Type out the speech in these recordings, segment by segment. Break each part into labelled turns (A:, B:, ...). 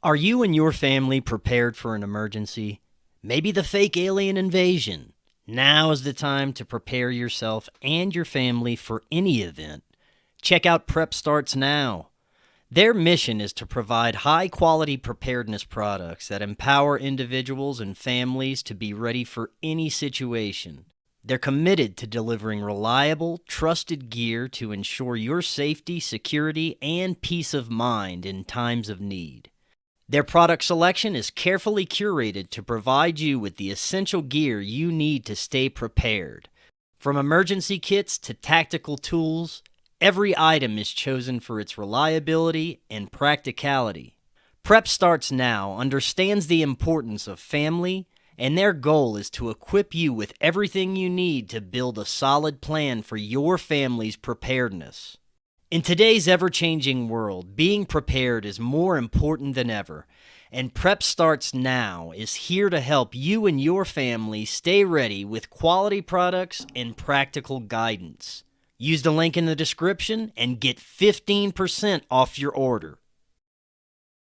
A: Are you and your family prepared for an emergency? Maybe the fake alien invasion. Now is the time to prepare yourself and your family for any event. Check out Prep Starts Now. Their mission is to provide high-quality preparedness products that empower individuals and families to be ready for any situation. They're committed to delivering reliable, trusted gear to ensure your safety, security, and peace of mind in times of need. Their product selection is carefully curated to provide you with the essential gear you need to stay prepared. From emergency kits to tactical tools, every item is chosen for its reliability and practicality. Prep Starts Now understands the importance of family, and their goal is to equip you with everything you need to build a solid plan for your family's preparedness. In today's ever-changing world, being prepared is more important than ever, and Prep Starts Now is here to help you and your family stay ready with quality products and practical guidance. Use the link in the description and get 15% off your order.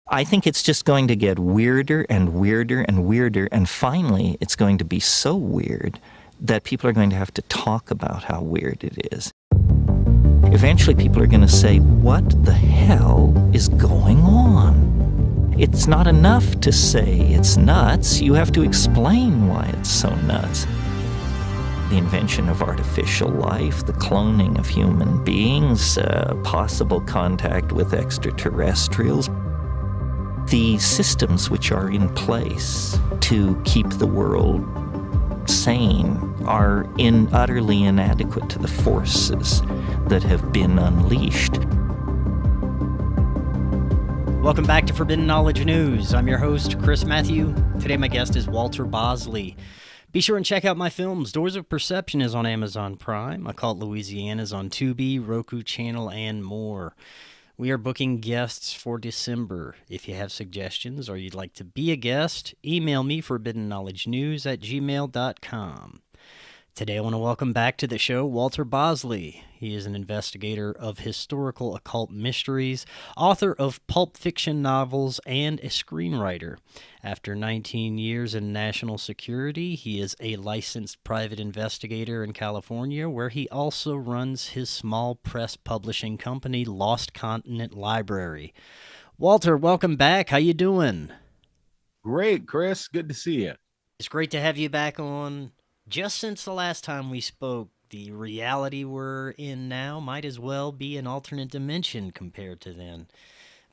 B: I think it's just going to get weirder and weirder and weirder, and finally it's going to be so weird that people are going to have to talk about how weird it is. Eventually people are going to say, what the hell is going on? It's not enough to say it's nuts. You have to explain why it's so nuts. The invention of artificial life, the cloning of human beings, possible contact with extraterrestrials, the systems which are in place to keep the world sane are utterly inadequate to the forces that have been unleashed.
A: Welcome back to Forbidden Knowledge News. I'm your host, Chris Matthew. Today my guest is Walter Bosley. Be sure and check out my films. Doors of Perception is on Amazon Prime. Occult Louisiana is on Tubi, Roku Channel, and more. We are booking guests for December. If you have suggestions or you'd like to be a guest, email me forbiddenknowledgenews@gmail.com. Today I want to welcome back to the show Walter Bosley. He is an investigator of historical occult mysteries, author of pulp fiction novels, and a screenwriter. After 19 years in national security, he is a licensed private investigator in California, where he also runs his small press publishing company, Lost Continent Library. Walter, welcome back. How you doing?
C: Great, Chris. Good to see you.
A: It's great to have you back on. Just since the last time we spoke, the reality we're in now might as well be an alternate dimension compared to then.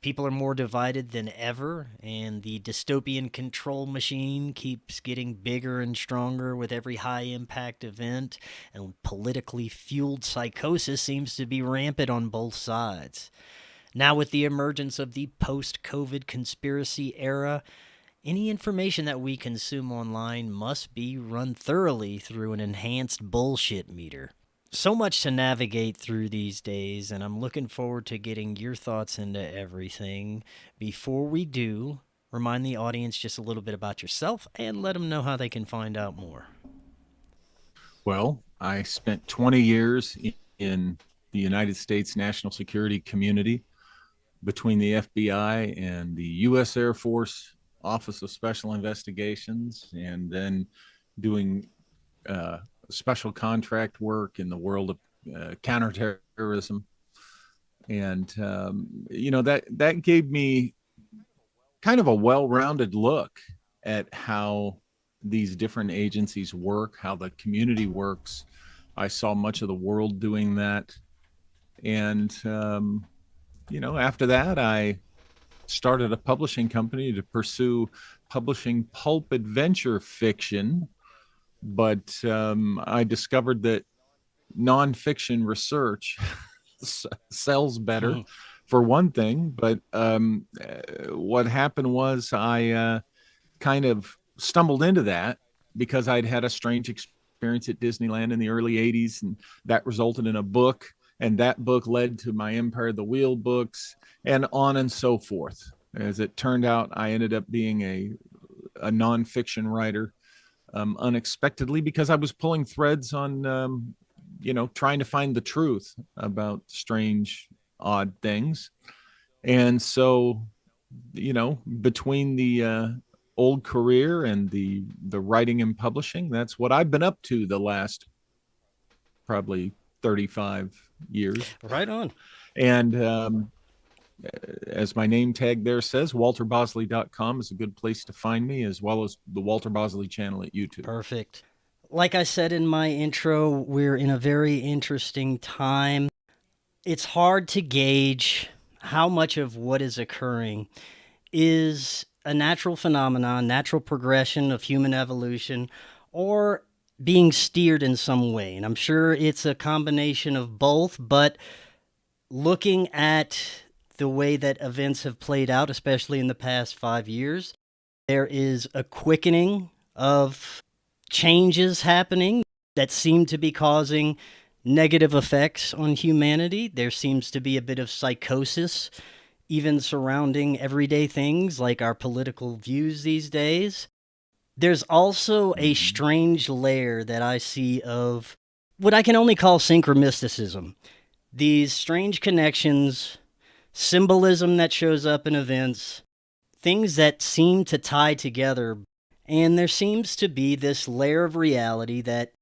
A: People are more divided than ever, and the dystopian control machine keeps getting bigger and stronger with every high-impact event, and politically fueled psychosis seems to be rampant on both sides. Now with the emergence of the post-COVID conspiracy era, any information that we consume online must be run thoroughly through an enhanced bullshit meter. So much to navigate through these days, and I'm looking forward to getting your thoughts into everything. Before we do, remind the audience just a little bit about yourself and let them know how they can find out more.
C: Well, I spent 20 years in the United States national security community between the FBI and the U.S. Air Force Office of Special Investigations, and then doing special contract work in the world of counterterrorism. And, that gave me kind of a well-rounded look at how these different agencies work, how the community works. I saw much of the world doing that. And, after that, I started a publishing company to pursue publishing pulp adventure fiction. But I discovered that nonfiction research sells better, for one thing. But what happened was I kind of stumbled into that because I'd had a strange experience at Disneyland in the early 80s, and that resulted in a book. And that book led to my Empire of the Wheel books, and on and so forth. As it turned out, I ended up being a nonfiction writer unexpectedly, because I was pulling threads on, trying to find the truth about strange, odd things. And so between the old career and the writing and publishing, that's what I've been up to the last probably 35 years.
A: Right on.
C: And as my name tag there says, walterbosley.com is a good place to find me, as well as the Walter Bosley channel at YouTube.
A: Perfect. Like I said in my intro, we're in a very interesting time. It's hard to gauge how much of what is occurring is a natural phenomenon, natural progression of human evolution, or being steered in some way. And I'm sure it's a combination of both, but looking at the way that events have played out, especially in the past 5 years, there is a quickening of changes happening that seem to be causing negative effects on humanity. There seems to be a bit of psychosis, even surrounding everyday things like our political views these days. There's also a strange layer that I see of what I can only call synchromysticism. These strange connections, symbolism that shows up in events, things that seem to tie together. And there seems to be this layer of reality that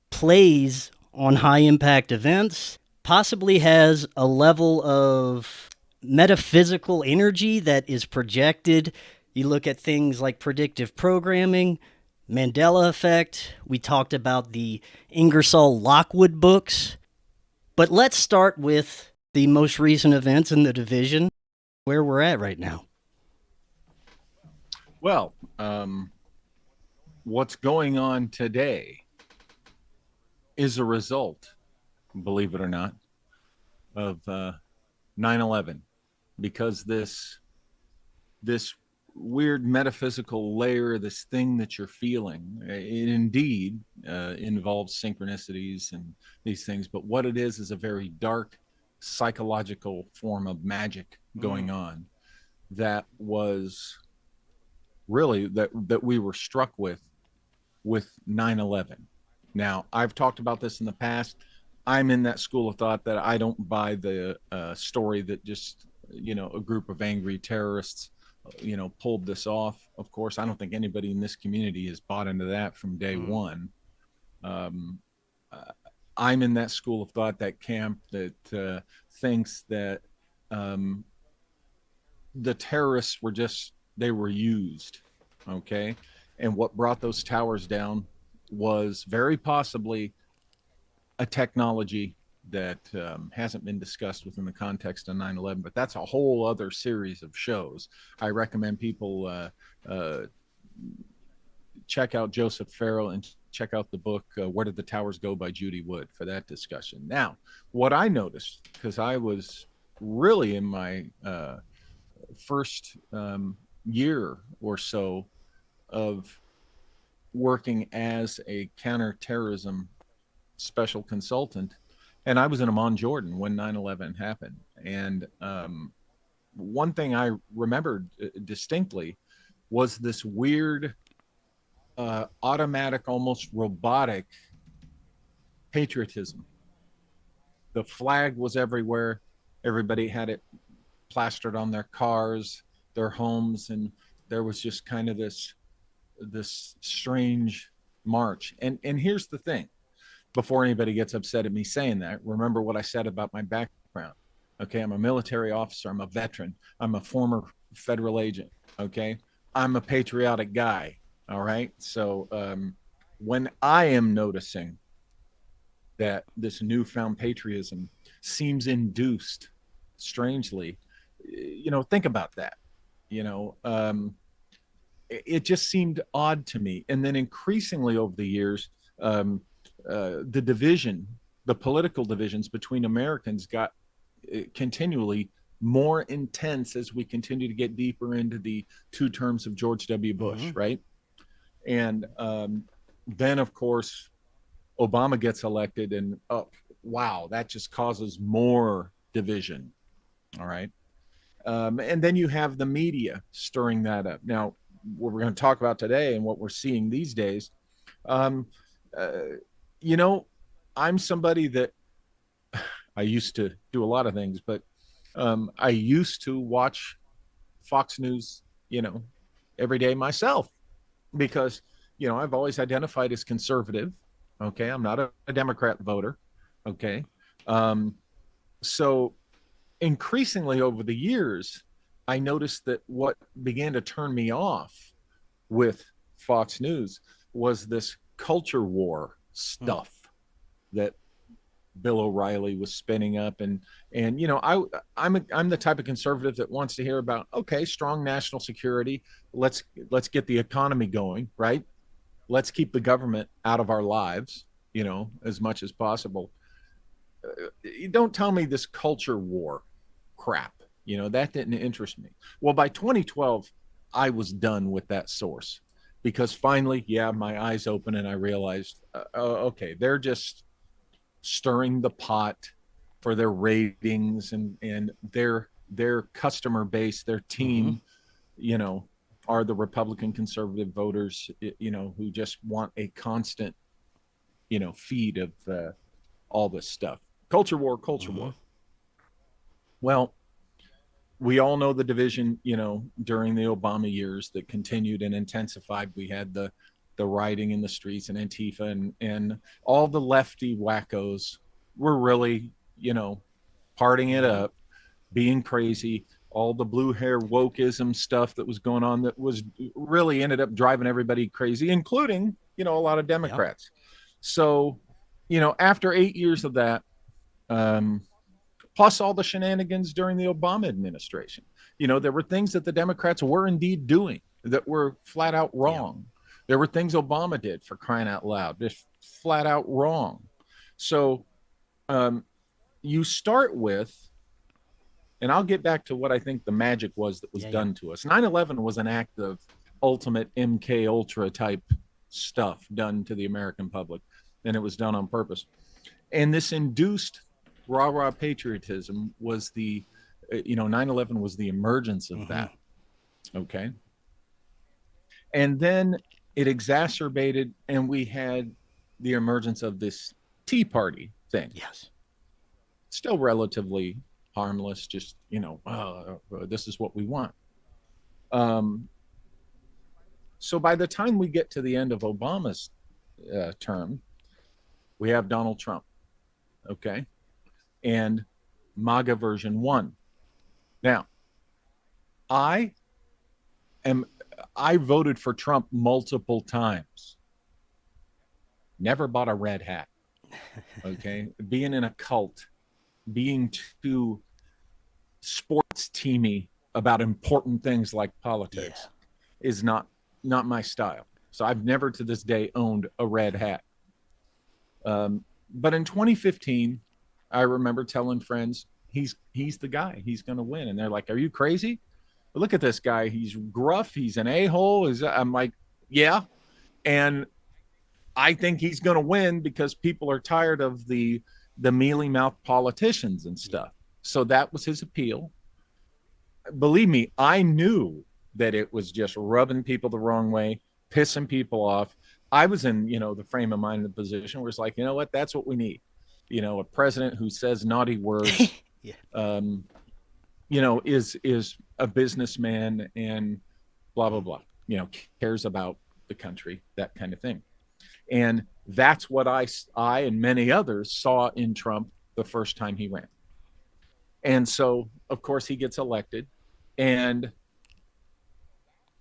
A: plays on high-impact events, possibly has a level of metaphysical energy that is projected. You look at things like predictive programming, Mandela effect. We talked about the Ingersoll Lockwood books. But let's start with the most recent events in the division, where we're at right now.
C: Well, what's going on today is a result, believe it or not, of 9/11, because this weird metaphysical layer, this thing that you're feeling, it indeed involves synchronicities and these things, but what it is a very dark psychological form of magic going on that was really that we were struck with 9/11. Now, I've talked about this in the past. I'm in that school of thought that I don't buy the story that just, a group of angry terrorists, pulled this off. Of course, I don't think anybody in this community has bought into that from day one. I'm in that school of thought, that camp that thinks that the terrorists they were used, okay? And what brought those towers down was very possibly a technology that hasn't been discussed within the context of 9/11, but that's a whole other series of shows. I recommend people check out Joseph Farrell and check out the book, Where Did the Towers Go by Judy Wood, for that discussion. Now, what I noticed, because I was really in my first year or so of working as a counterterrorism special consultant, and I was in Amman, Jordan when 9/11 happened. And one thing I remembered distinctly was this weird, automatic, almost robotic patriotism. The flag was everywhere. Everybody had it plastered on their cars, their homes, and there was just kind of this strange march. And here's the thing, before anybody gets upset at me saying that, remember what I said about my background. Okay, I'm a military officer, I'm a veteran, I'm a former federal agent, okay? I'm a patriotic guy, all right? So when I am noticing that this newfound patriotism seems induced strangely, think about that. It just seemed odd to me. And then increasingly over the years, the political divisions between Americans got continually more intense as we continue to get deeper into the 2 terms of George W. Bush, right? And then, of course, Obama gets elected, and wow, that just causes more division, all right? And then you have the media stirring that up. Now, what we're going to talk about today and what we're seeing these days, I'm somebody that I used to do a lot of things, but I used to watch Fox News, every day myself, because, I've always identified as conservative. Okay. I'm not a Democrat voter. Okay. So increasingly over the years, I noticed that what began to turn me off with Fox News was this culture war stuff that Bill O'Reilly was spinning up, and I'm the type of conservative that wants to hear about, okay, strong national security. Let's get the economy going, right? Let's keep the government out of our lives, as much as possible. You don't tell me this culture war crap. That didn't interest me. Well, by 2012, I was done with that source, because finally, my eyes opened and I realized, okay, they're just stirring the pot for their ratings and their customer base, their team, are the Republican conservative voters, who just want a constant, feed of all this stuff. Culture war. Well, we all know the division, during the Obama years that continued and intensified. We had the rioting in the streets and Antifa and all the lefty wackos were really, partying it up, being crazy. All the blue hair wokeism stuff that was going on that was really ended up driving everybody crazy, including, a lot of Democrats. Yep. So, after 8 years of that, plus all the shenanigans during the Obama administration, there were things that the Democrats were indeed doing that were flat out wrong. Yeah. There were things Obama did, for crying out loud, just flat out wrong. So you start with, and I'll get back to what I think the magic was that was done to us. 9/11 was an act of ultimate MK Ultra type stuff done to the American public, and it was done on purpose. And this induced rah-rah patriotism was 9/11 was the emergence of that. Okay. And then it exacerbated, and we had the emergence of this Tea Party thing.
A: Yes.
C: Still relatively harmless, just, this is what we want. So by the time we get to the end of Obama's term, we have Donald Trump. Okay. And MAGA version 1. Now, I voted for Trump multiple times. Never bought a red hat. Okay. Being in a cult, being too sports teamy about important things like politics is not my style. So I've never to this day owned a red hat. But in 2015, I remember telling friends, he's the guy, he's going to win. And they're like, are you crazy? But look at this guy. He's gruff. He's an a-hole. I'm like, yeah. And I think he's going to win because people are tired of the mealy-mouthed politicians and stuff. So that was his appeal. Believe me, I knew that it was just rubbing people the wrong way, pissing people off. I was in, the frame of mind, the position where it's like, you know what, that's what we need. A president who says naughty words, is a businessman and blah, blah, blah, cares about the country, that kind of thing. And that's what I and many others saw in Trump the first time he ran. And so, of course, he gets elected. And,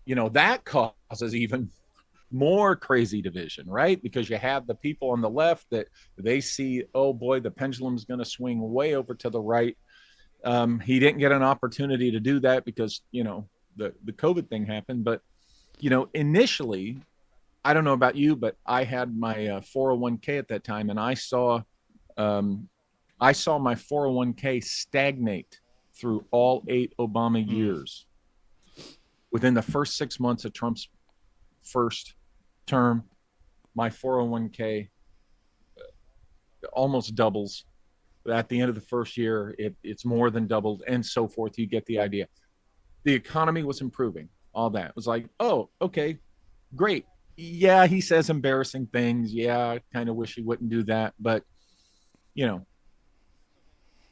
C: that causes even more crazy division, right? Because you have the people on the left that they see, oh boy, the pendulum's going to swing way over to the right. He didn't get an opportunity to do that because, the COVID thing happened. But, initially, I don't know about you, but I had my 401k at that time, and I saw my 401k stagnate through all 8 Obama years. Within the first 6 months of Trump's first term, my 401k almost doubles. At the end of the first year, it's more than doubled, and so forth. You get the idea. The economy was improving. All that. It was like, oh, okay, great. Yeah, he says embarrassing things. Yeah, I kind of wish he wouldn't do that. But,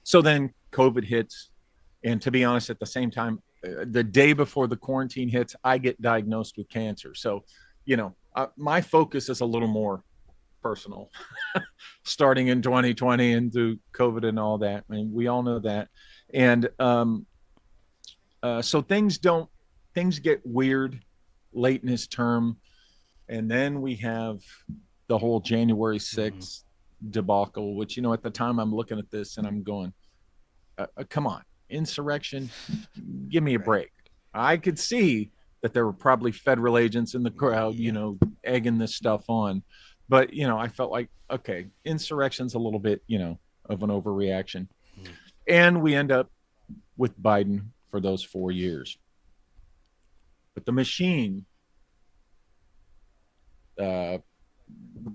C: so then COVID hits. And to be honest, at the same time, the day before the quarantine hits, I get diagnosed with cancer. So, my focus is a little more personal, starting in 2020 and through COVID and all that. I mean, we all know that. And so things get weird late in his term. And then we have the whole January 6th debacle, which, at the time I'm looking at this and I'm going, come on, insurrection, give me a break. I could see that there were probably federal agents in the crowd, egging this stuff on. But, I felt like, okay, insurrection's a little bit, of an overreaction. And we end up with Biden for those 4 years. But the machine,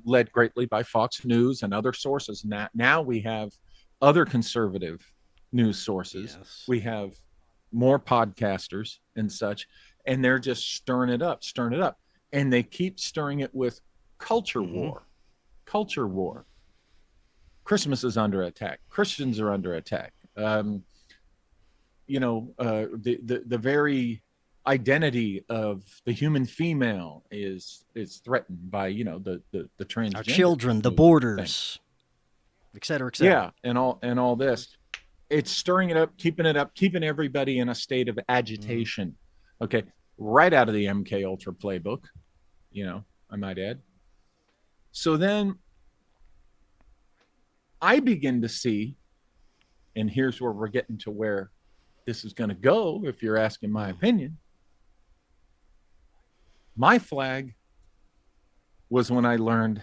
C: led greatly by Fox News and other sources. Now we have other conservative news sources. Yes. We have more podcasters and such, and they're just stirring it up. And they keep stirring it with culture war. Christmas is under attack. Christians are under attack. The very identity of the human female is threatened by the transgender,
A: our children, the borders, et cetera, et cetera.
C: Yeah, and all this, it's stirring it up, keeping everybody in a state of agitation. Okay, right out of the MK Ultra playbook, I might add. So then I begin to see, and here's where we're getting to where this is going to go, if you're asking my opinion. My flag was when I learned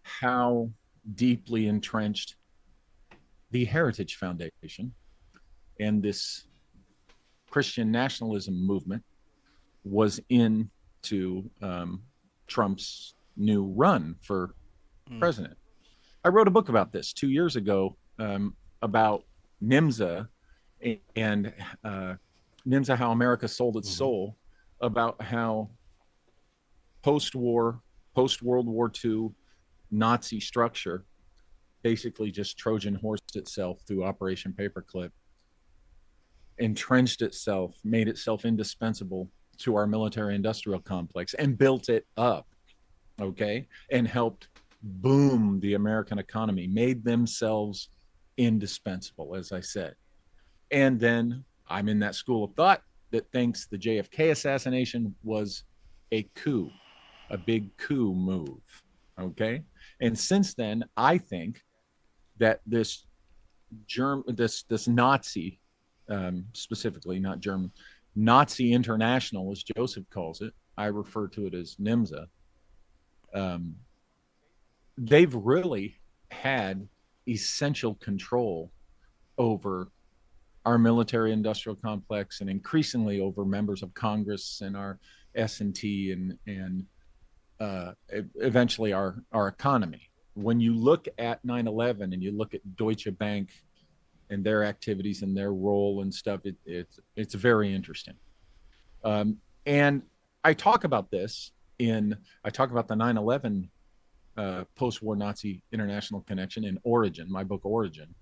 C: how deeply entrenched the Heritage Foundation and this Christian nationalism movement was into Trump's new run for president. I wrote a book about this 2 years ago, about NIMSA and NIMSA, How America Sold Its Soul, about how post-World War II Nazi structure basically just Trojan horsed itself through Operation Paperclip, entrenched itself, made itself indispensable to our military-industrial complex, and built it up, okay, and helped boom the American economy, made themselves indispensable, as I said. And then I'm in that school of thought that thinks the JFK assassination was a coup, a big coup move, okay? And since then, I think that this Nazi, specifically not German, Nazi International, as Joseph calls it, I refer to it as NIMSA, they've really had essential control over our military industrial complex and increasingly over members of Congress and our S&T and eventually our economy. When you look at 9/11 and you look at Deutsche Bank and their activities and their role and stuff, it's very interesting. And I talk about this I talk about the 9/11 post-war Nazi international connection in Origin, my book Origin.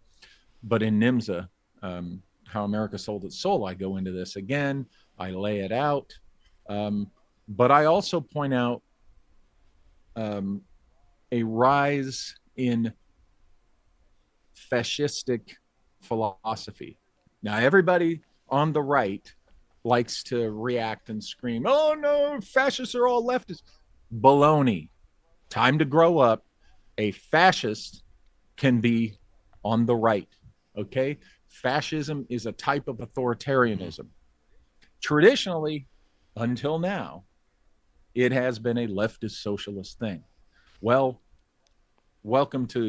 C: But in NIMSA, How America Sold Its Soul, I go into this again. I lay it out. But I also point out a rise in fascistic philosophy. Now, everybody on the right likes to react and scream, oh no, fascists are all leftists. Baloney. Time to grow up. A fascist can be on the right, okay? Fascism is a type of authoritarianism. Traditionally, until now, it has been a leftist socialist thing. Well, welcome to,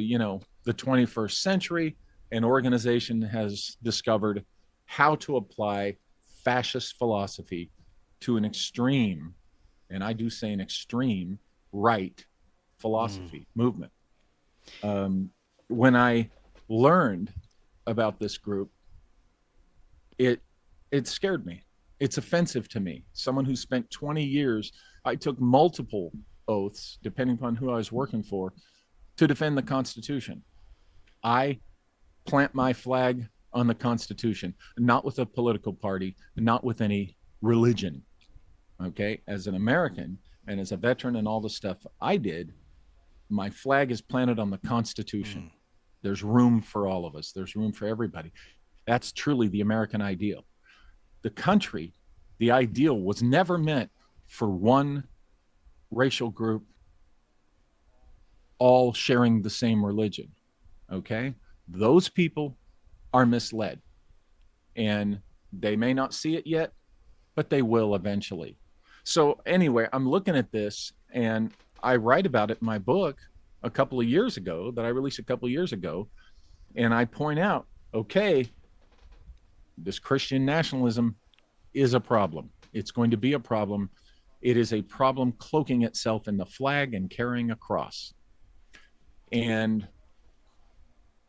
C: the 21st century. An organization has discovered how to apply fascist philosophy to an extreme, and I do say an extreme, right philosophy movement. When I learned about this group, it scared me. It's offensive to me. Someone who spent 20 years, I took multiple oaths, depending upon who I was working for, to defend the Constitution. I plant my flag on the Constitution, not with a political party, not with any religion. Okay, as an American and as a veteran and all the stuff I did, my flag is planted on the Constitution. There's room for all of us. There's room for everybody. That's truly the American ideal. The country, the ideal was never meant for one racial group all sharing the same religion. Okay? Those people are misled. And they may not see it yet, but they will eventually. So anyway, I'm looking at this, and I write about it in my book a couple of years ago, that I released a couple of years ago. And I point out, okay, this Christian nationalism is a problem. It's going to be a problem. It is a problem cloaking itself in the flag and carrying a cross. And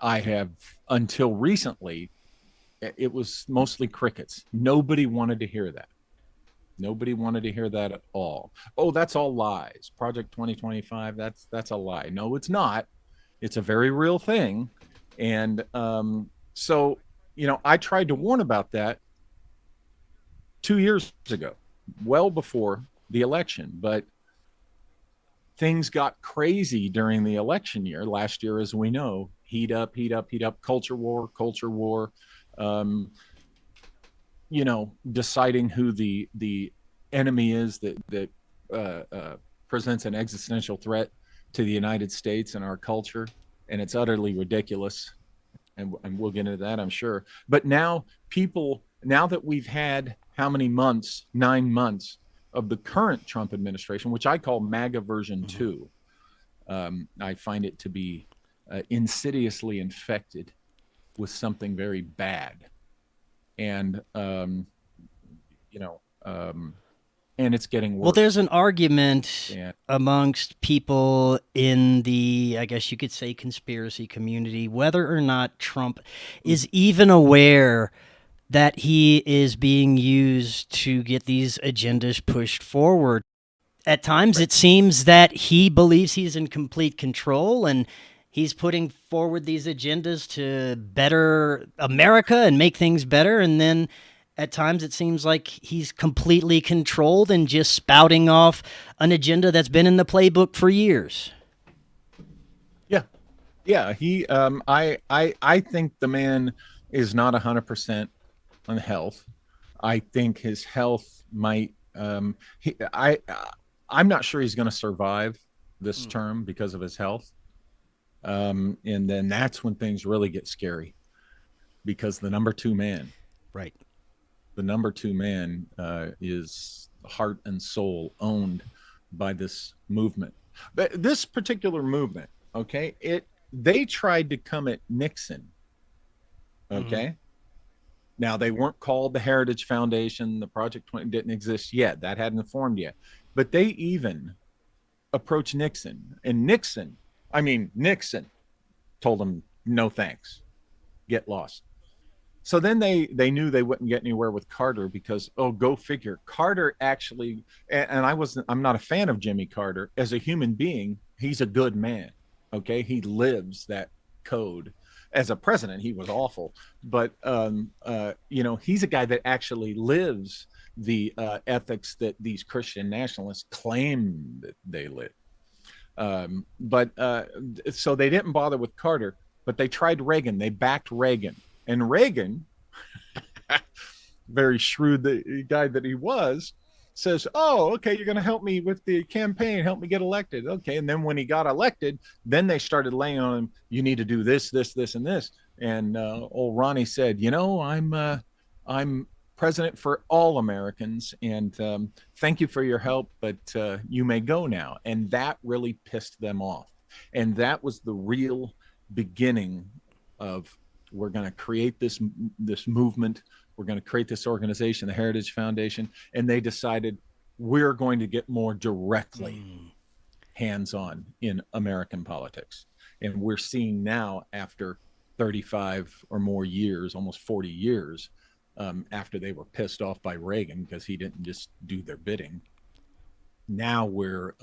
C: I have, until recently, it was mostly crickets. Nobody wanted to hear that. Nobody wanted to hear that at all. Oh, that's all lies. Project 2025, that's a lie. No, it's not. It's a very real thing. And so, I tried to warn about that 2 years ago, well before the election. But things got crazy during the election year. Last year, as we know, heat up, culture war. Deciding who the enemy is that presents an existential threat to the United States and our culture. And it's utterly ridiculous. And we'll get into that, I'm sure. But now that we've had how many months, 9 months of the current Trump administration, which I call MAGA version 2, I find it to be insidiously infected with something very bad. And, and it's getting worse.
A: Well, there's an argument amongst people in the, I guess you could say, conspiracy community, whether or not Trump is even aware that he is being used to get these agendas pushed forward. At times, it seems that he believes he's in complete control, and he's putting forward these agendas to better America and make things better. And then at times it seems like he's completely controlled and just spouting off an agenda that's been in the playbook for years.
C: Yeah. He, I think the man is not 100% on health. I think his health might, I'm not sure he's going to survive this term because of his health. And then that's when things really get scary, because the number two man, is heart and soul owned by this movement. But this particular movement, okay, they tried to come at Nixon. Okay. Now, they weren't called the Heritage Foundation. The Project 20 didn't exist yet. That hadn't formed yet. But they even approached Nixon. And Nixon told them, no thanks, get lost. So then they knew they wouldn't get anywhere with Carter, because, go figure, Carter actually, and I'm not a fan of Jimmy Carter. As a human being, he's a good man. Okay. He lives that code. As a president, he was awful, but he's a guy that actually lives the ethics that these Christian nationalists claim that they live. So they didn't bother with Carter, but they tried Reagan. They backed Reagan, and Reagan, very shrewd the guy that he was, says, okay, you're going to help me with the campaign, help me get elected. Okay. And then when he got elected, then they started laying on him, you need to do this, this, this, and this. And old Ronnie said, I'm president for all Americans, and thank you for your help, but you may go now. And that really pissed them off. And that was the real beginning of, we're going to create this movement. We're going to create this organization, the Heritage Foundation. And they decided, we're going to get more directly hands-on in American politics. And we're seeing now, after 35 or more years, almost 40 years, after they were pissed off by Reagan because he didn't just do their bidding. Now we're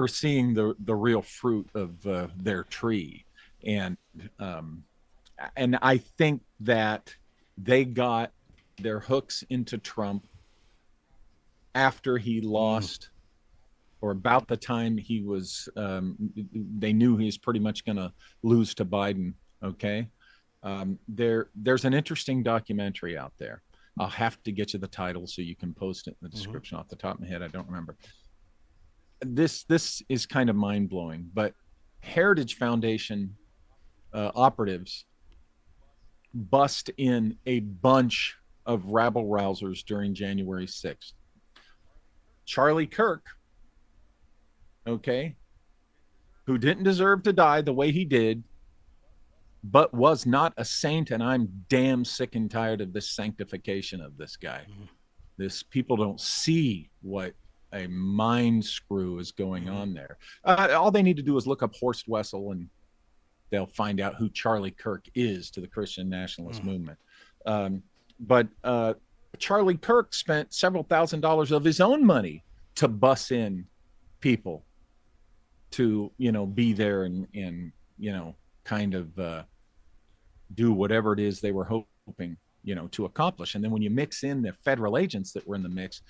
C: seeing the real fruit of their tree. And and I think that they got their hooks into Trump after he lost, or about the time he was, they knew he was pretty much going to lose to Biden. Okay. There's an interesting documentary out there. I'll have to get you the title so you can post it in the description. Off the top of my head, I don't remember. This is kind of mind blowing, but Heritage Foundation operatives bust in a bunch of rabble rousers during January 6th. Charlie Kirk, okay, who didn't deserve to die the way he did, but was not a saint, and I'm damn sick and tired of this sanctification of this guy. This, people don't see what a mind screw is going on there. All they need to do is look up Horst Wessel, and they'll find out who Charlie Kirk is to the Christian nationalist movement. But Charlie Kirk spent several $1,000s of his own money to bus in people to, be there and kind of do whatever it is they were hoping, to accomplish. And then when you mix in the federal agents that were in the mix,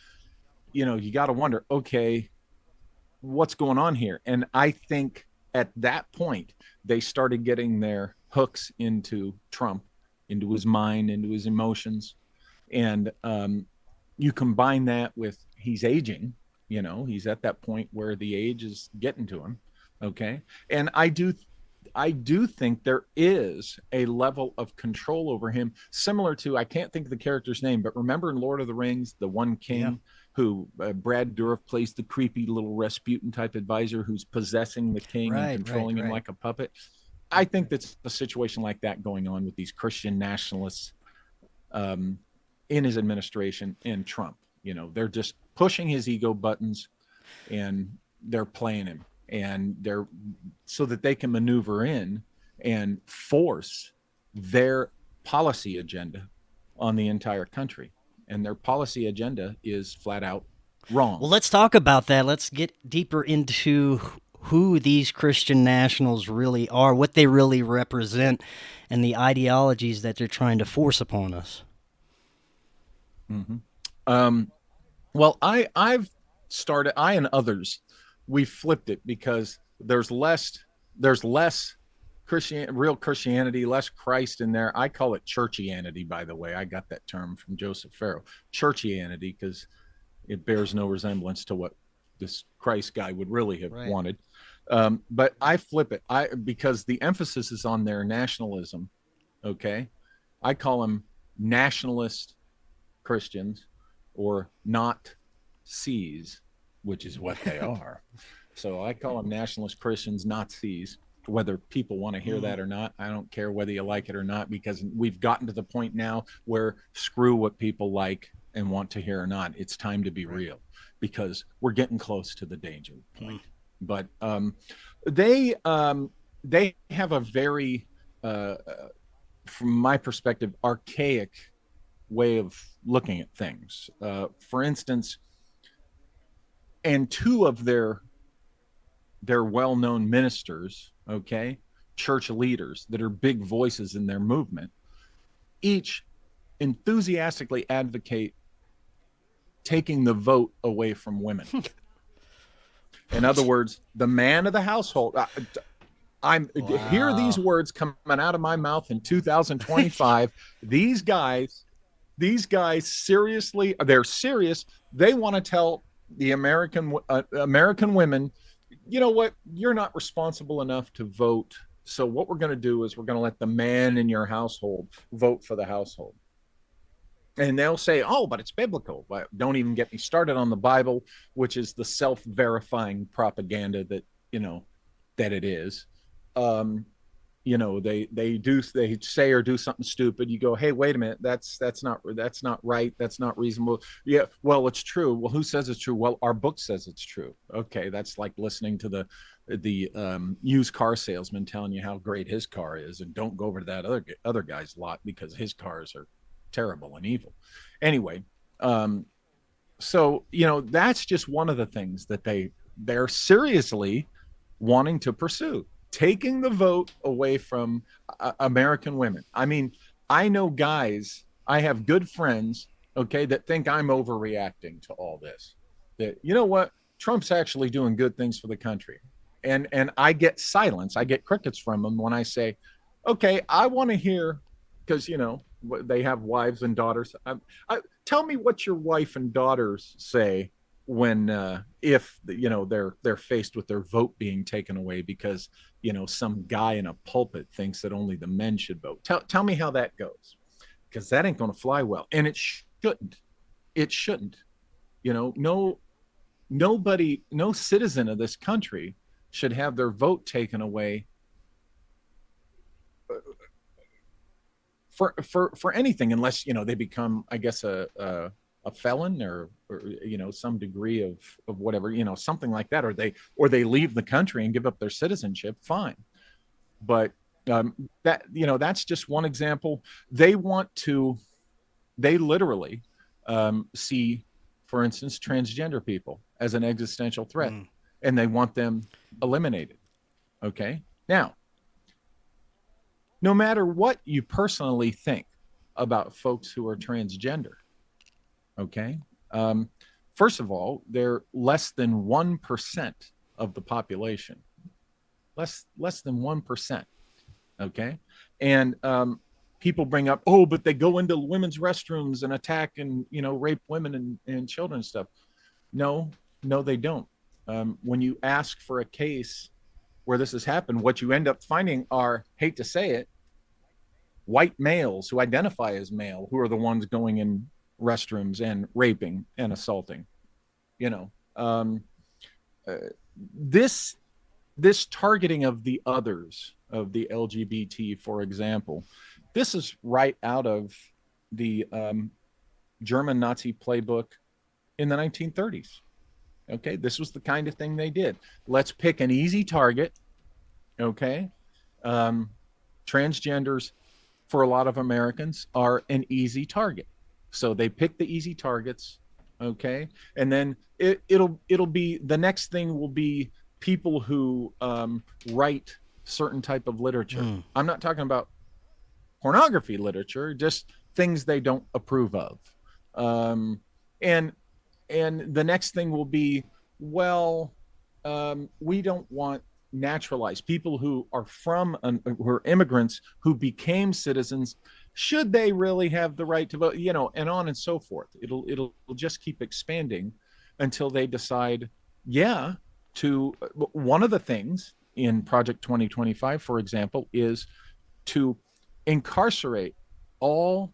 C: you got to wonder, okay, what's going on here? And I think at that point, they started getting their hooks into Trump, into his mind, into his emotions. And you combine that with he's aging, he's at that point where the age is getting to him. Okay. And I do think there is a level of control over him, similar to, I can't think of the character's name, but remember in Lord of the Rings, the one king who Brad Dourif plays, the creepy little Rasputin type advisor who's possessing the king and controlling him like a puppet. I think that's a situation like that going on with these Christian nationalists in his administration and Trump. They're just pushing his ego buttons and they're playing him, and they're so that they can maneuver in and force their policy agenda on the entire country. And their policy agenda is flat out wrong.
A: Well, let's talk about that. Let's get deeper into who these Christian nationals really are, what they really represent, and the ideologies that they're trying to force upon us.
C: Well, I've started, I and others, we flipped it because there's less real Christianity, less Christ in there. I call it churchianity, by the way. I got that term from Joseph Farrow, churchianity, because it bears no resemblance to what this Christ guy would really have wanted. But I flip it because the emphasis is on their nationalism. Okay. I call them nationalist Christians, or not C's, which is what they are. So I call them nationalist Christians, Nazis. Whether people want to hear that or not, I don't care whether you like it or not, because we've gotten to the point now where screw what people like and want to hear or not. It's time to be real, because we're getting close to the danger point. But they have a very, from my perspective, archaic way of looking at things. For instance, and two of their well-known ministers, okay, church leaders that are big voices in their movement, each enthusiastically advocate taking the vote away from women. In other words, the man of the household. Hear these words coming out of my mouth in 2025. These guys seriously, they're serious. They want to tell the American women, you know what, you're not responsible enough to vote. So what we're going to do is we're going to let the man in your household vote for the household. And they'll say, oh, but it's biblical. But don't even get me started on the Bible, which is the self-verifying propaganda that, that it is. They say or do something stupid. You go, hey, wait a minute, that's not right. That's not reasonable. Yeah, well, it's true. Well, who says it's true? Well, our book says it's true. Okay, that's like listening to the used car salesman telling you how great his car is, and don't go over to that other guy's lot because his cars are terrible and evil. Anyway, so that's just one of the things that they're seriously wanting to pursue. taking the vote away from American women. I mean, I know guys, I have good friends, okay, that think I'm overreacting to all this. That, you know what, Trump's actually doing good things for the country. And I get silence, I get crickets from them when I say, okay, I want to hear, because, you know, they have wives and daughters. Tell me what your wife and daughters say when if you know they're faced with their vote being taken away because, you know, some guy in a pulpit thinks that only the men should vote. Tell me how that goes, because that ain't going to fly well, and it shouldn't. You know, nobody, no citizen of this country should have their vote taken away for anything, unless, you know, they become, I guess, a felon, or you know, some degree of whatever, you know, something like that, or they leave the country and give up their citizenship. Fine, but that, you know, that's just one example. They literally see, for instance, transgender people as an existential threat, and they want them eliminated. Okay, now, no matter what you personally think about folks who are transgender, okay, first of all, they're less than 1% of the population, less than 1%. Okay, and people bring up, oh, but they go into women's restrooms and attack and, you know, rape women and children and stuff. No, they don't. When you ask for a case where this has happened, what you end up finding are, hate to say it, white males who identify as male, who are the ones going in restrooms and raping and assaulting. You know, this targeting of the others, of the LGBT, for example, this is right out of the German Nazi playbook in the 1930s. Okay, this was the kind of thing they did. Let's pick an easy target. Okay, transgenders, for a lot of Americans, are an easy target, so they pick the easy targets. Okay, and then it'll be, the next thing will be people who write certain type of literature. I'm not talking about pornography literature, just things they don't approve of. And the next thing will be, well, we don't want naturalized people who are who are immigrants who became citizens. Should they really have the right to vote? You know, and on and so forth. It'll just keep expanding until they decide, yeah, to. One of the things in Project 2025, for example, is to incarcerate all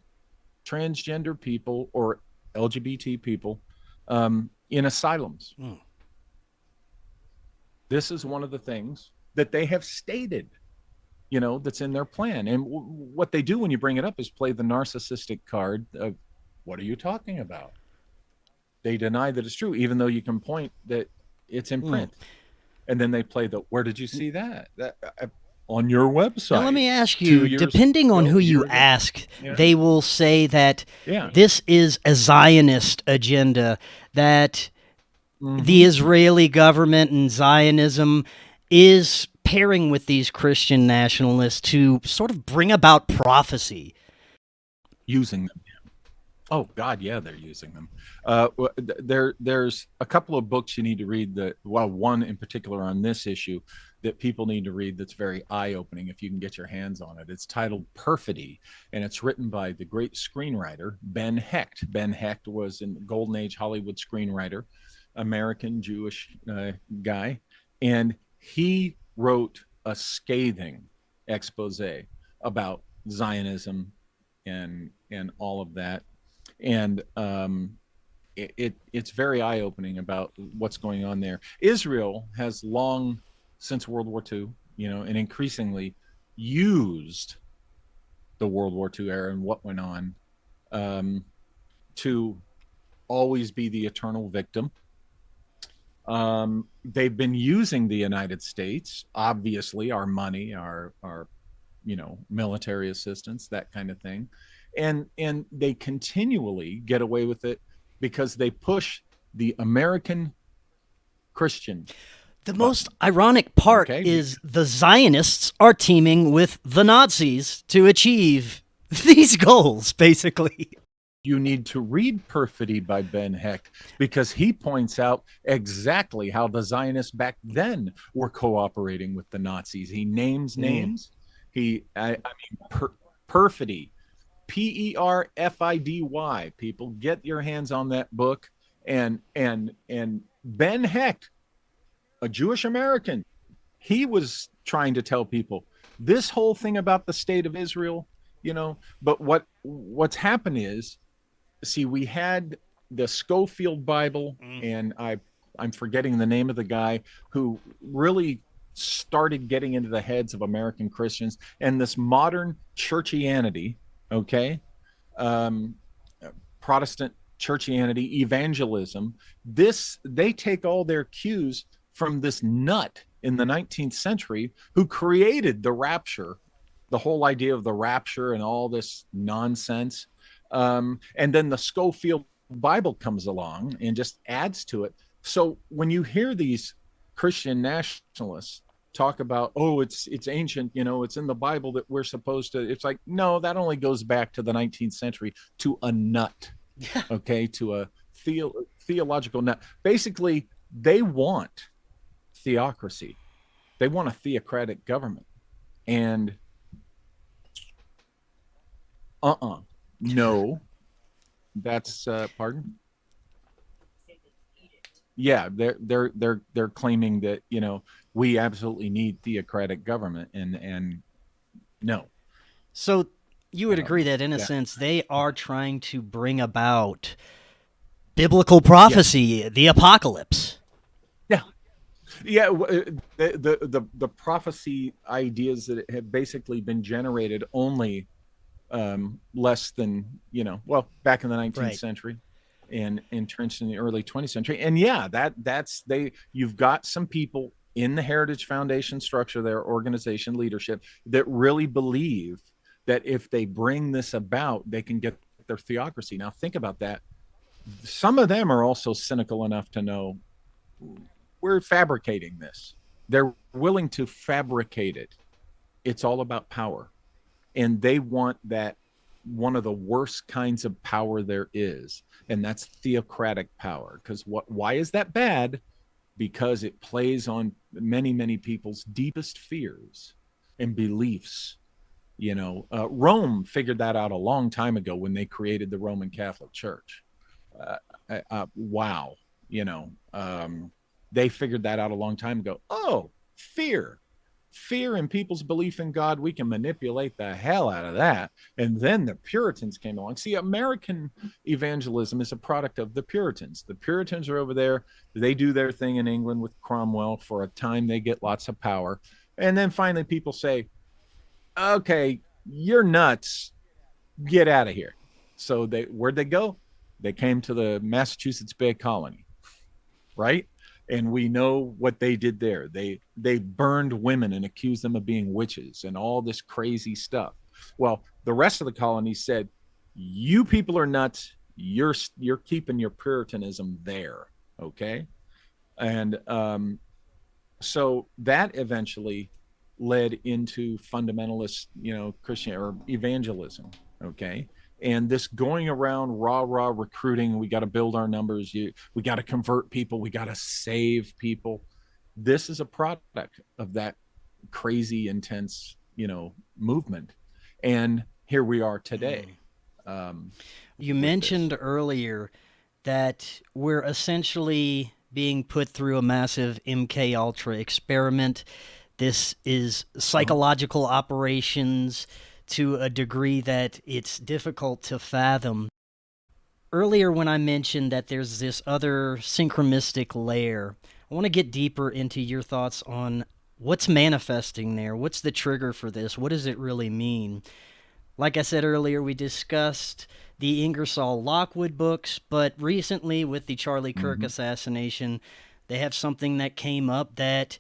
C: transgender people or LGBT people in asylums. This is one of the things that they have stated, you know, that's in their plan. And what they do when you bring it up is play the narcissistic card of, what are you talking about? They deny that it's true, even though you can point that it's in print. And then they play the, where did you see that? On your website.
A: Now let me ask you, depending on who you ask, they will say that this is a Zionist agenda, that the Israeli government and Zionism is pairing with these Christian nationalists to sort of bring about prophecy.
C: Using them. Oh, God, yeah, they're using them. There's a couple of books you need to read, one in particular on this issue that people need to read that's very eye-opening if you can get your hands on it. It's titled Perfidy, and it's written by the great screenwriter Ben Hecht. Ben Hecht was a Golden Age Hollywood screenwriter, American Jewish guy, and he wrote a scathing expose about Zionism and all of that. And it's very eye-opening about what's going on there. Israel has long, since World War II, you know, and increasingly used the World War II era and what went on to always be the eternal victim. They've been using the United States, obviously, our money, our you know, military assistance, that kind of thing. And they continually get away with it because they push the American Christian
A: The most ironic part is the Zionists are teaming with the Nazis to achieve these goals, basically.
C: You need to read Perfidy by Ben Hecht, because he points out exactly how the Zionists back then were cooperating with the Nazis. He names names. Perfidy, Perfidy. People, get your hands on that book. And Ben Hecht, a Jewish American, he was trying to tell people this whole thing about the state of Israel, but what's happened is, see, we had the Schofield Bible, and I'm forgetting the name of the guy who really started getting into the heads of American Christians, and this modern churchianity, Protestant churchianity, evangelism, they take all their cues from this nut in the 19th century who created the rapture, the whole idea of the rapture and all this nonsense. And then the Schofield Bible comes along and just adds to it. So when you hear these Christian nationalists talk about, it's ancient, it's in the Bible that we're supposed to, it's like, no, that only goes back to the 19th century, to a nut, to a theological nut. Basically, they want theocracy. They want a theocratic government. And no, that's pardon. Yeah, they're claiming that we absolutely need theocratic government, and no.
A: So you would agree that in a sense they are trying to bring about biblical prophecy, the apocalypse.
C: Yeah, the prophecy ideas that have basically been generated only less than back in the 19th century and entrenched in the early 20th century. And you've got some people in the Heritage Foundation structure, their organization leadership, that really believe that if they bring this about, they can get their theocracy. Now think about that. Some of them are also cynical enough to know we're fabricating this. They're willing to fabricate it. It's all about power. And they want that one of the worst kinds of power there is, and that's theocratic power. Because why is that bad? Because it plays on many, many people's deepest fears and beliefs. Rome figured that out a long time ago when they created the Roman Catholic Church. Wow. They figured that out a long time ago. Oh, fear in people's belief in God. We can manipulate the hell out of that. And then the Puritans came along. See, American evangelism is a product of the Puritans. The Puritans are over there. They do their thing in England with Cromwell. For a time, they get lots of power. And then finally people say, okay, you're nuts. Get out of here. So where'd they go? They came to the Massachusetts Bay Colony, right? And we know what they did there. They burned women and accused them of being witches and all this crazy stuff. Well, the rest of the colony said, you people are nuts. You're keeping your Puritanism there, okay? And so that eventually led into fundamentalist, Christian or evangelism, okay? And this going around rah recruiting, we got to build our numbers, we got to convert people, we got to save people. This is a product of that crazy, intense, movement. And here we are today.
A: You mentioned earlier that we're essentially being put through a massive MK Ultra experiment. This is psychological operations to a degree that it's difficult to fathom. Earlier when I mentioned that there's this other synchromistic layer, I want to get deeper into your thoughts on what's manifesting there. What's the trigger for this? What does it really mean? Like I said earlier, we discussed the Ingersoll Lockwood books, but recently with the Charlie Kirk assassination, they have something that came up that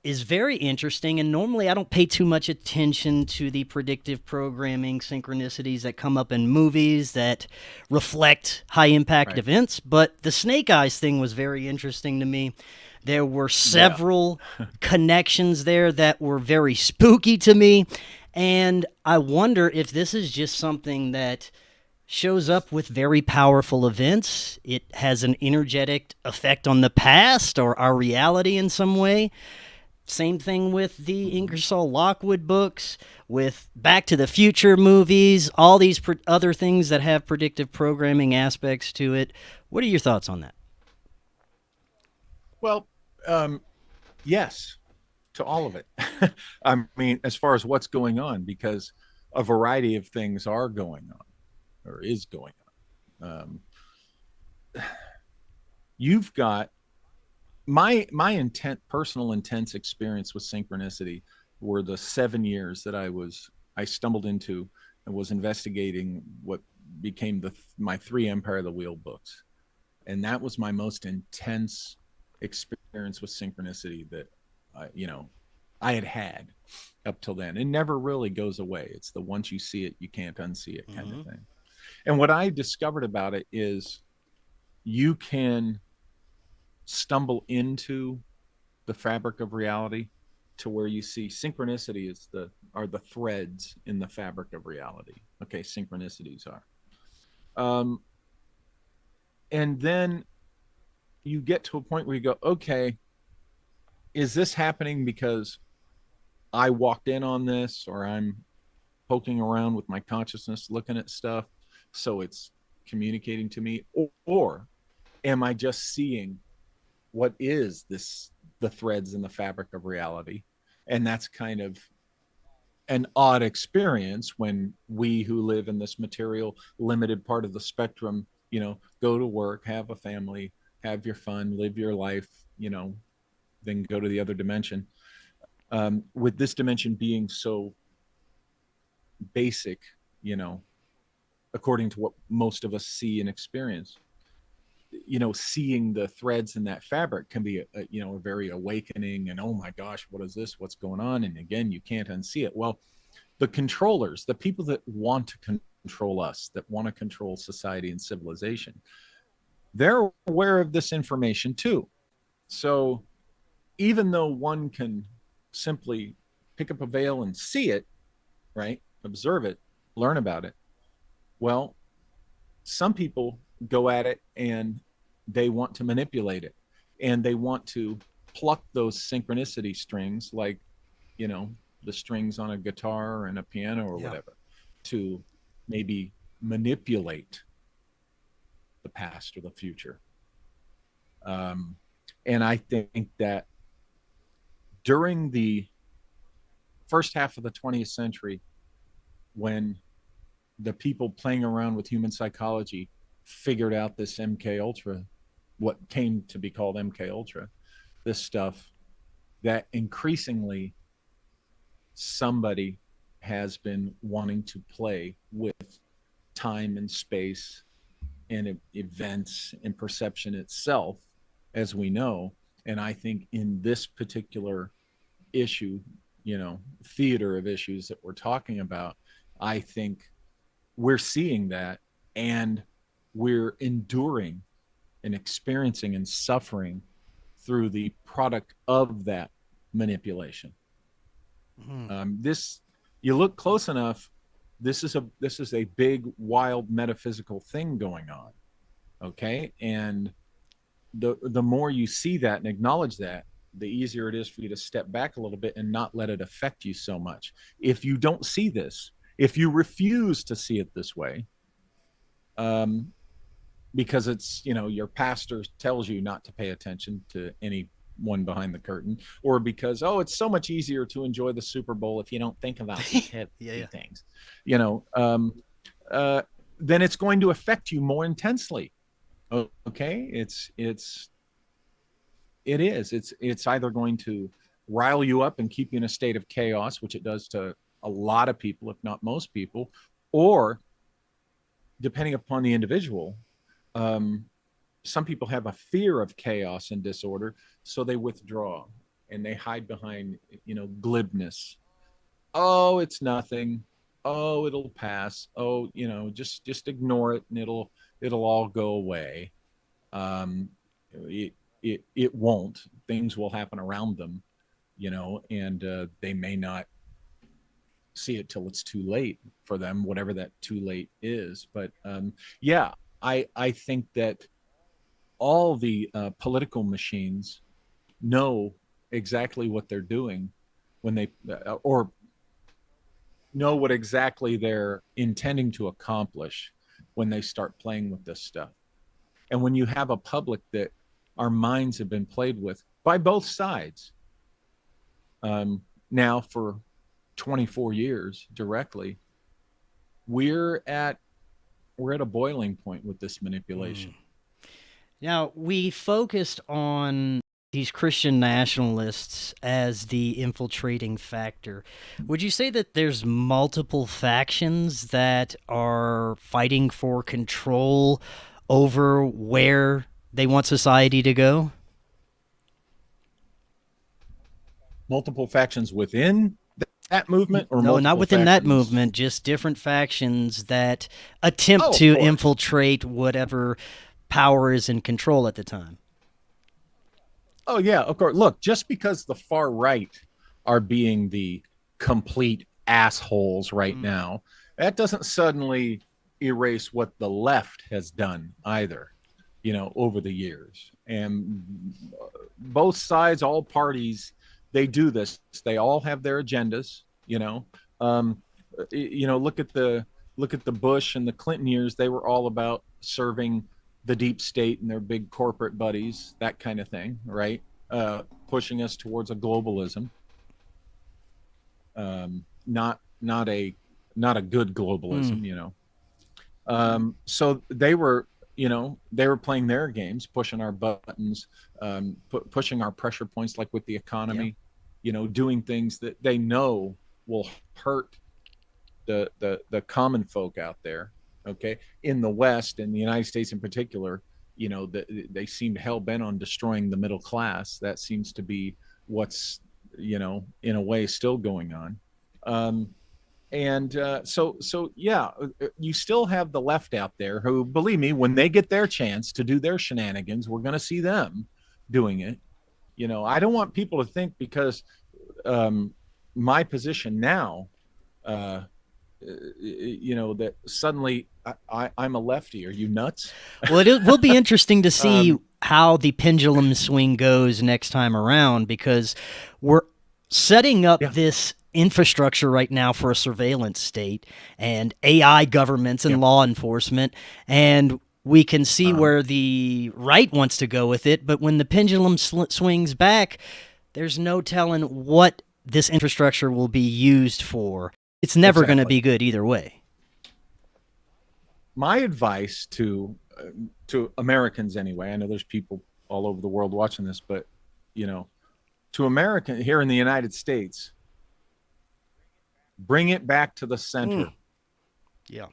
A: is very interesting, and normally I don't pay too much attention to the predictive programming synchronicities that come up in movies that reflect high-impact events, but the Snake Eyes thing was very interesting to me. There were several connections there that were very spooky to me. And I wonder if this is just something that shows up with very powerful events. It has an energetic effect on the past or our reality in some way. Same thing with the Ingersoll Lockwood books, with Back to the Future movies, all these other things that have predictive programming aspects to it. What are your thoughts on that?
C: Well, yes, to all of it. I mean, as far as what's going on, because a variety of things are going on or is going on. You've got my personal intense experience with synchronicity were the 7 years that I stumbled into and was investigating what became my 3 Empire of the Wheel books. And that was my most intense experience with synchronicity that I had up till then. It never really goes away. It's the once you see it, you can't unsee it kind of thing. And what I discovered about it is you can stumble into the fabric of reality to where you see synchronicity are the threads in the fabric of reality. Okay, synchronicities are. And then you get to a point where you go, okay, is this happening because I walked in on this, or I'm poking around with my consciousness looking at stuff, so it's communicating to me, or am I just seeing what is the threads in the fabric of reality? And that's kind of an odd experience when we who live in this material limited part of the spectrum, go to work, have a family, have your fun, live your life, then go to the other dimension. With this dimension being so basic, according to what most of us see and experience, seeing the threads in that fabric can be a very awakening, and oh my gosh, what is this? What's going on? And again, you can't unsee it. Well, the controllers, the people that want to control us, that want to control society and civilization, they're aware of this information too. So even though one can simply pick up a veil and see it, right, observe it, learn about it, well, some people go at it and they want to manipulate it, and they want to pluck those synchronicity strings, like the strings on a guitar and a piano or whatever, to maybe manipulate the past or the future. And I think that during the first half of the 20th century, when the people playing around with human psychology figured out this MK Ultra, what came to be called MK Ultra, this stuff that increasingly somebody has been wanting to play with time and space and events and perception itself, as we know. And I think in this particular issue, theater of issues that we're talking about, I think we're seeing that, and we're enduring and experiencing and suffering through the product of that manipulation. This, you look close enough, this is a big, wild metaphysical thing going on. Okay. And the more you see that and acknowledge that, the easier it is for you to step back a little bit and not let it affect you so much. If you don't see this, if you refuse to see it this way, because it's, your pastor tells you not to pay attention to anyone behind the curtain, or because, it's so much easier to enjoy the Super Bowl if you don't think about these heavy things, then it's going to affect you more intensely. Okay. It's either going to rile you up and keep you in a state of chaos, which it does to a lot of people, if not most people, or depending upon the individual, some people have a fear of chaos and disorder, so they withdraw and they hide behind, glibness. Oh, it's nothing. Oh, it'll pass. Oh, just ignore it and it'll all go away. it won't. Things will happen around them, and they may not see it till it's too late for them, whatever that too late is. But yeah, I think that all the political machines know exactly what they're doing when they or know what exactly they're intending to accomplish when they start playing with this stuff. And when you have a public that our minds have been played with by both sides now for 24 years directly, we're at a boiling point with this manipulation.
A: Now, we focused on these Christian nationalists as the infiltrating factor. Would you say that there's multiple factions that are fighting for control over where they want society to go?
C: Multiple factions within that movement, or
A: no, not within that
C: factions?
A: movement, just different factions that attempt
C: Oh,
A: to
C: course.
A: infiltrate whatever power is in control at the time.
C: Oh yeah, of course. Look, just because the far right are being the complete assholes right now, that doesn't suddenly erase what the left has done either, over the years. And both sides, all parties, they do this. They all have their agendas, look at the Bush and the Clinton years. They were all about serving the deep state and their big corporate buddies, that kind of thing, right? Pushing us towards a globalism, not a good globalism, so they were playing their games, pushing our buttons, pushing our pressure points, like with the economy, doing things that they know will hurt the common folk out there. Okay, in the West, in the United States in particular, they seem hell-bent on destroying the middle class. That seems to be what's, in a way, still going on. So yeah, you still have the left out there who, believe me, when they get their chance to do their shenanigans, we're going to see them doing it. I don't want people to think because my position now, that suddenly I'm a lefty. Are you nuts?
A: Well, it will be interesting to see how the pendulum swing goes next time around, because we're setting up this infrastructure right now for a surveillance state and AI governments and law enforcement, and we can see where the right wants to go with it, but when the pendulum swings back, there's no telling what this infrastructure will be used for. It's never going to be good either way.
C: My advice to Americans, anyway, I know there's people all over the world watching this, but to Americans here in the United States, bring it back to the center.
A: Yeah.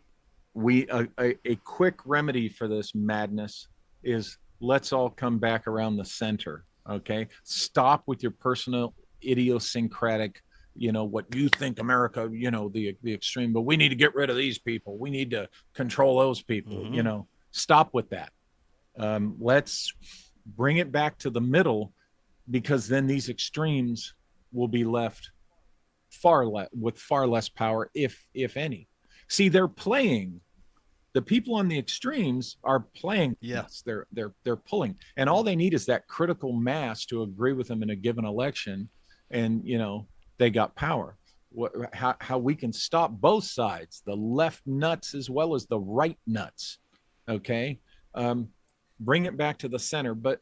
C: A quick remedy for this madness is let's all come back around the center. Okay, stop with your personal idiosyncratic, what you think America, the extreme, but we need to get rid of these people. We need to control those people. Stop with that. Let's bring it back to the middle, because then these extremes will be left with far less power, if any. See, they're playing. The people on the extremes are playing. Yes, they're pulling, and all they need is that critical mass to agree with them in a given election, and they got power. How we can stop both sides, the left nuts as well as the right nuts. Okay, bring it back to the center. But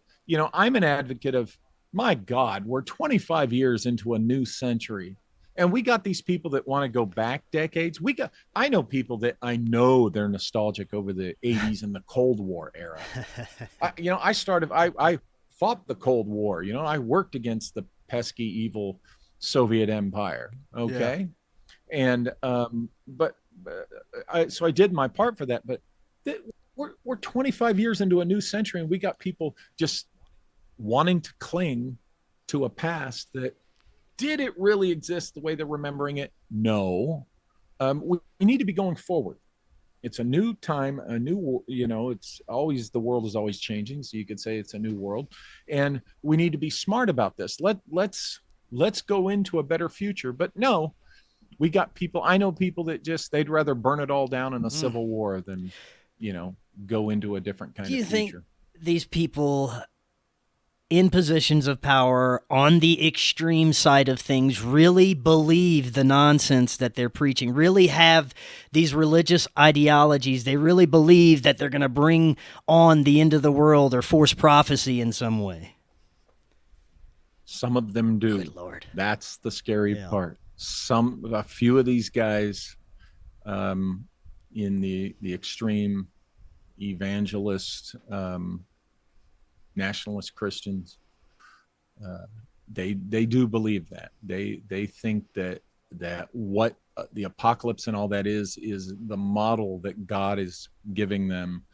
C: I'm an advocate of, my God, we're 25 years into a new century, and we got these people that want to go back decades. I know people that I know they're nostalgic over the 80s and the Cold War era. I fought the Cold War. I worked against the pesky, evil Soviet Empire. Okay. And, so I did my part for that, but we're 25 years into a new century, and we got people just wanting to cling to a past that, did it really exist the way they're remembering it? No. We need to be going forward. it's a new time, a new, it's always, the world is always changing. So you could say it's a new world, and we need to be smart about this. Let's go into a better future. But no, we got people, I know people that just, they'd rather burn it all down in a civil war than, go into a different kind of future.
A: Do you think these people in positions of power on the extreme side of things really believe the nonsense that they're preaching, really have these religious ideologies? They really believe that they're going to bring on the end of the world or force prophecy in some way?
C: Some of them do.
A: Good Lord.
C: That's the scary part. A few of these guys in the extreme evangelist, nationalist Christians, they do believe that. They think that what the apocalypse and all that is the model that God is giving them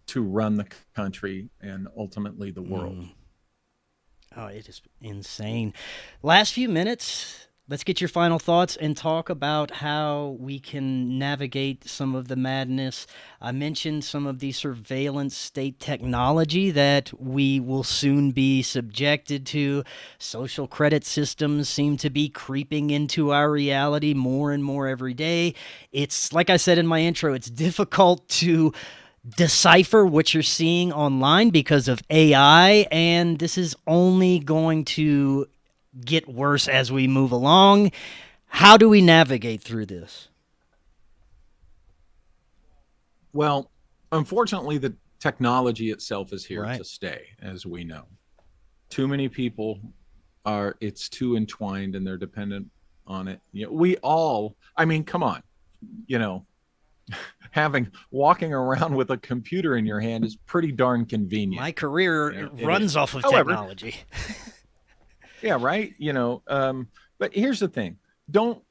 C: to run the country and ultimately the world.
A: Oh, it is insane. Last few minutes, let's get your final thoughts and talk about how we can navigate some of the madness. I mentioned some of the surveillance state technology that we will soon be subjected to. Social credit systems seem to be creeping into our reality more and more every day. It's, like I said in my intro, it's difficult to decipher what you're seeing online because of AI, and this is only going to get worse as we move along. How do we navigate through this?
C: Well, unfortunately, the technology itself is here to stay, as we know. Too many people it's too entwined and they're dependent on it. We all, I mean, come on, walking around with a computer in your hand is pretty darn convenient.
A: My career runs off of technology.
C: Yeah, right. But here's the thing: don't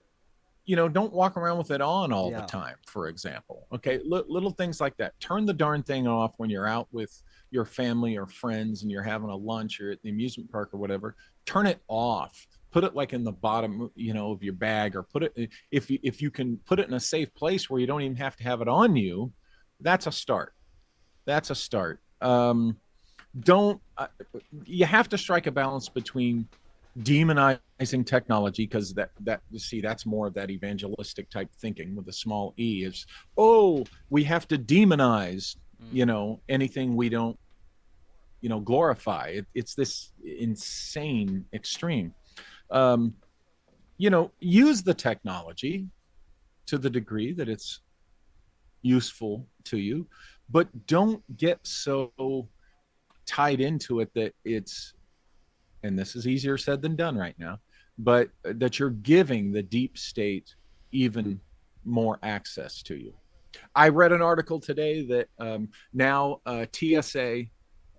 C: walk around with it on all the time. For example, okay, little things like that. Turn the darn thing off when you're out with your family or friends and you're having a lunch or at the amusement park or whatever. Turn it off. Put it like in the bottom, of your bag, or put it, if you can put it in a safe place where you don't even have to have it on you. That's a start. You have to strike a balance between demonizing technology, because that's more of that evangelistic type thinking with a small e, is, we have to demonize, anything we don't, glorify. It's this insane extreme. Use the technology to the degree that it's useful to you, but don't get so tied into it that it's, and this is easier said than done right now, but that you're giving the deep state even more access to you. I read an article today that now TSA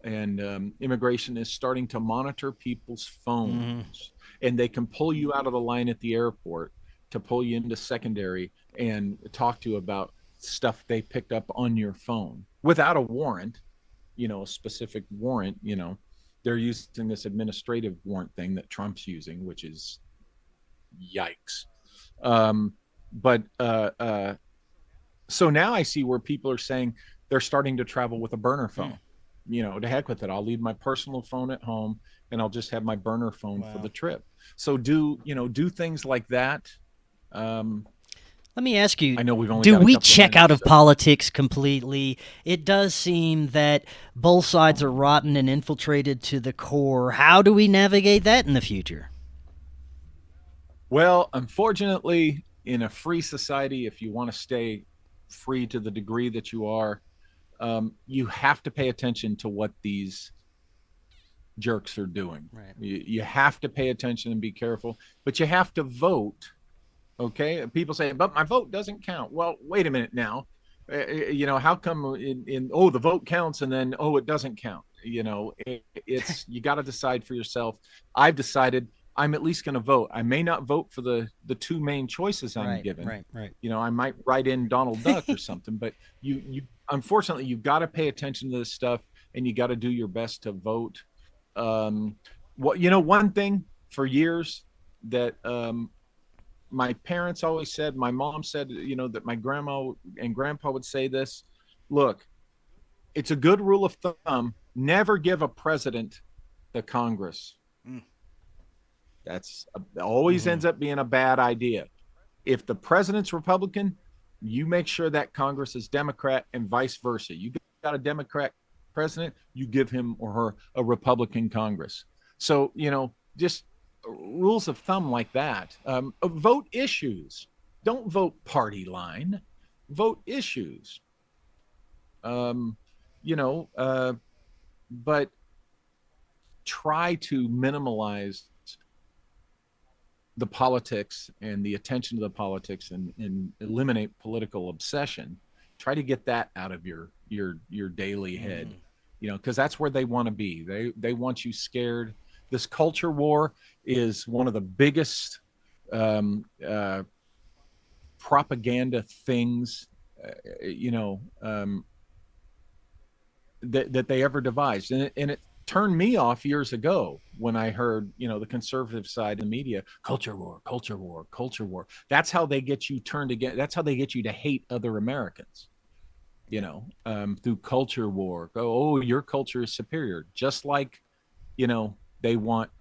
C: and immigration is starting to monitor people's phones, and they can pull you out of the line at the airport to pull you into secondary and talk to you about stuff they picked up on your phone without a warrant, a specific warrant. They're using this administrative warrant thing that Trump's using, which is yikes. So now I see where people are saying they're starting to travel with a burner phone. To heck with it. I'll leave my personal phone at home and I'll just have my burner phone for the trip. So do things like that.
A: Let me ask you,
C: I know we've only
A: do
C: got a
A: we
C: couple
A: check
C: minutes,
A: out of politics completely? It does seem that both sides are rotten and infiltrated to the core. How do we navigate that in the future?
C: Well, unfortunately, in a free society, if you want to stay free to the degree that you are, you have to pay attention to what these jerks are doing.
A: Right.
C: You have to pay attention and be careful, but you have to vote. Okay. People say, but my vote doesn't count. Well, wait a minute now. How come the vote counts and then, it doesn't count? It's, you got to decide for yourself. I've decided I'm at least going to vote. I may not vote for the two main choices I'm given.
A: Right.
C: I might write in Donald Duck or something, but you unfortunately, you've got to pay attention to this stuff and you got to do your best to vote. One thing for years that my parents always said, my mom said, that my grandma and grandpa would say this. Look, it's a good rule of thumb. Never give a president the Congress. That's always ends up being a bad idea. If the president's Republican, you make sure that Congress is Democrat, and vice versa. You got a Democrat president, you give him or her a Republican Congress. So, just rules of thumb like that. Vote issues. Don't vote party line. Vote issues. But try to minimize the politics and the attention to the politics, and eliminate political obsession. Try to get that out of your daily head, because that's where they want to be. They want you scared. This culture war is one of the biggest propaganda things, that they ever devised, and it turned me off years ago when I heard, the conservative side of the media, culture war, culture war, culture war. That's how they get you turned against. That's how they get you to hate other Americans, through culture war. Oh, your culture is superior. Just like, they want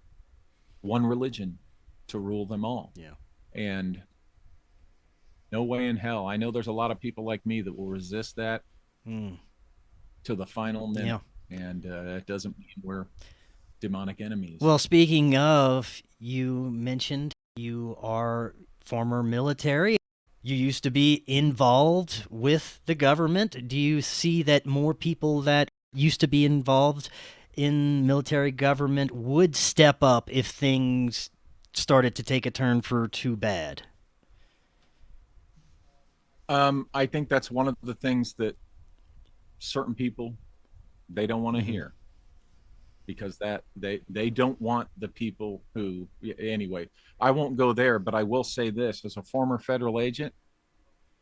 C: one religion to rule them all.
A: Yeah.
C: And no way in hell. I know there's a lot of people like me that will resist that to the final minute.
A: Yeah.
C: And it doesn't mean we're demonic enemies.
A: Well, speaking of, you mentioned you are former military. You used to be involved with the government. Do you see that more people that used to be involved in military government would step up if things started to take a turn for too bad?
C: I think that's one of the things that certain people, they don't want to hear, because that they don't want the people who, anyway, I won't go there, but I will say this as a former federal agent,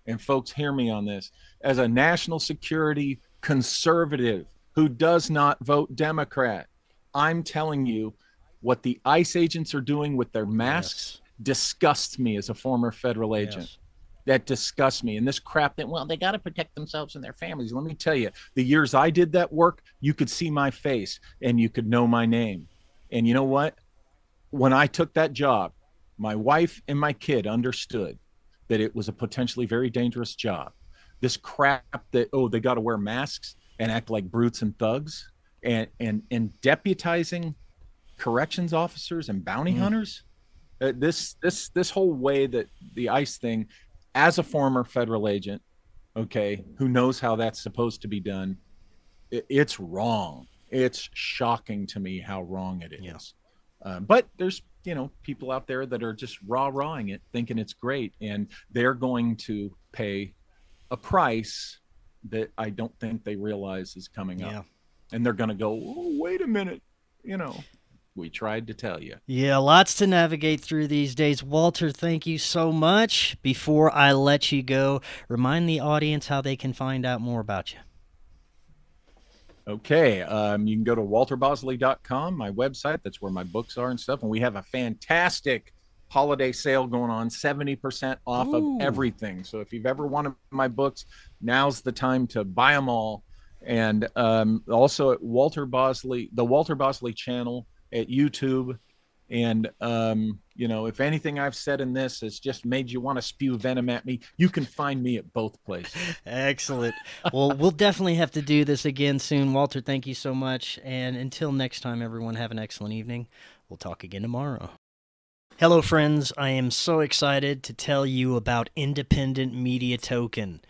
C: and folks hear me on this, as a national security conservative who does not vote Democrat, I'm telling you what the ICE agents are doing with their masks disgusts me as a former federal agent.
A: Yes.
C: That disgusts me. And this crap that, well, they got to protect themselves and their families. Let me tell you, the years I did that work, you could see my face and you could know my name. And you know what? When I took that job, my wife and my kid understood that it was a potentially very dangerous job. This crap that, they got to wear masks and act like brutes and thugs, and deputizing corrections officers and bounty hunters. This whole way that the ICE thing, as a former federal agent, who knows how that's supposed to be done, it's wrong. It's shocking to me how wrong it is.
A: Yeah.
C: But there's, people out there that are just rah-rahing it, thinking it's great, and they're going to pay a price that I don't think they realize is coming up. And they're going to go, oh, wait a minute, we tried to tell you.
A: Yeah, lots to navigate through these days. Walter, thank you so much. Before I let you go, remind the audience how they can find out more about you.
C: Okay, you can go to walterbosley.com, my website. That's where my books are and stuff. And we have a fantastic holiday sale going on, 70% off of everything. So if you've ever wanted my books, now's the time to buy them all. And also at Walter Bosley, the Walter Bosley channel at YouTube. And if anything I've said in this has just made you want to spew venom at me, you can find me at both places.
A: Excellent. Well, we'll definitely have to do this again soon. Walter, thank you so much. And until next time, everyone, have an excellent evening. We'll talk again tomorrow. Hello, friends. I am so excited to tell you about Independent Media Token.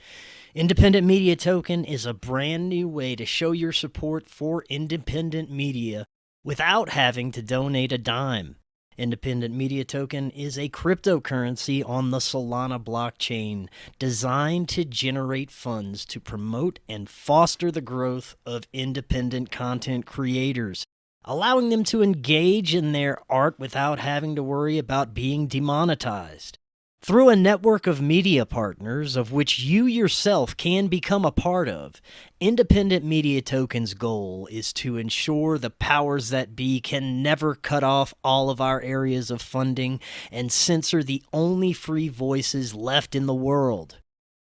A: Independent Media Token is a brand new way to show your support for independent media without having to donate a dime. Independent Media Token is a cryptocurrency on the Solana blockchain designed to generate funds to promote and foster the growth of independent content creators, allowing them to engage in their art without having to worry about being demonetized. Through a network of media partners, of which you yourself can become a part of, Independent Media Token's goal is to ensure the powers that be can never cut off all of our areas of funding and censor the only free voices left in the world.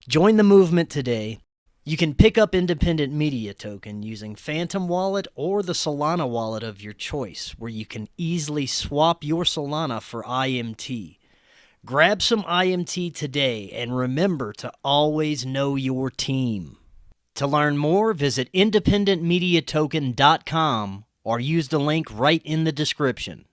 A: Join the movement today. You can pick up Independent Media Token using Phantom Wallet or the Solana wallet of your choice, where you can easily swap your Solana for IMT. Grab some IMT today and remember to always know your team. To learn more, visit independentmediatoken.com or use the link right in the description.